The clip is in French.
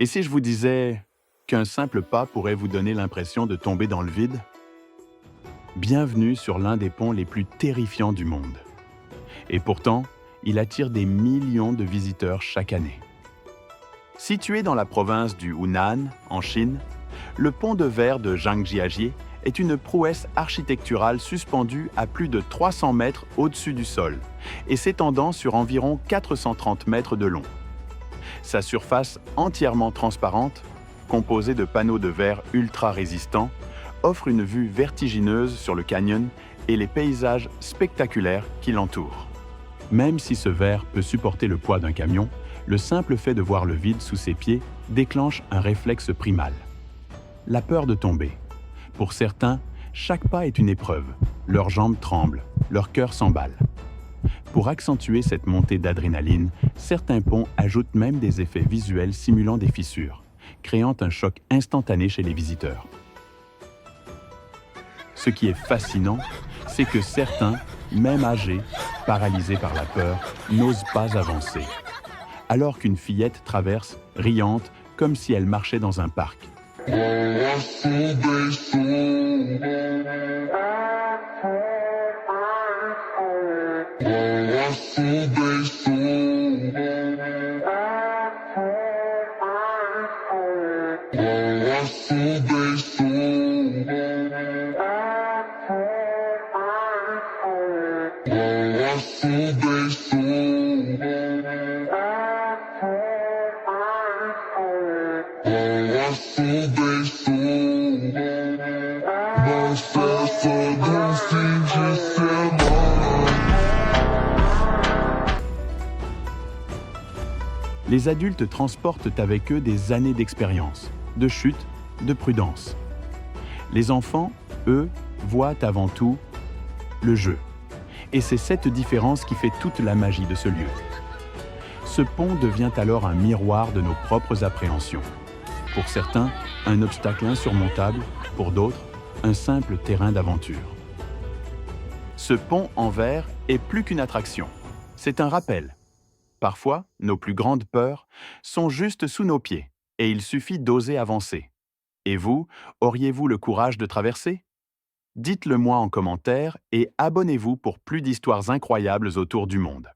Et si je vous disais qu'un simple pas pourrait vous donner l'impression de tomber dans le vide? Bienvenue sur l'un des ponts les plus terrifiants du monde. Et pourtant, il attire des millions de visiteurs chaque année. Situé dans la province du Hunan, en Chine, le pont de verre de Zhangjiajie est une prouesse architecturale suspendue à plus de 300 mètres au-dessus du sol et s'étendant sur environ 430 mètres de long. Sa surface entièrement transparente, composée de panneaux de verre ultra résistants, offre une vue vertigineuse sur le canyon et les paysages spectaculaires qui l'entourent. Même si ce verre peut supporter le poids d'un camion, le simple fait de voir le vide sous ses pieds déclenche un réflexe primal. La peur de tomber. Pour certains, chaque pas est une épreuve. Leurs jambes tremblent, leur cœur s'emballe. Pour accentuer cette montée d'adrénaline, certains ponts ajoutent même des effets visuels simulant des fissures, créant un choc instantané chez les visiteurs. Ce qui est fascinant, c'est que certains, même âgés, paralysés par la peur, n'osent pas avancer, alors qu'une fillette traverse, riante, comme si elle marchait dans un parc. Les adultes transportent avec eux des années d'expérience, de chute, de prudence. Les enfants, eux, voient avant tout le jeu. Et c'est cette différence qui fait toute la magie de ce lieu. Ce pont devient alors un miroir de nos propres appréhensions. Pour certains, un obstacle insurmontable, pour d'autres, un simple terrain d'aventure. Ce pont en verre est plus qu'une attraction. C'est un rappel. Parfois, nos plus grandes peurs sont juste sous nos pieds et il suffit d'oser avancer. Et vous, auriez-vous le courage de traverser? Dites-le moi en commentaire et abonnez-vous pour plus d'histoires incroyables autour du monde.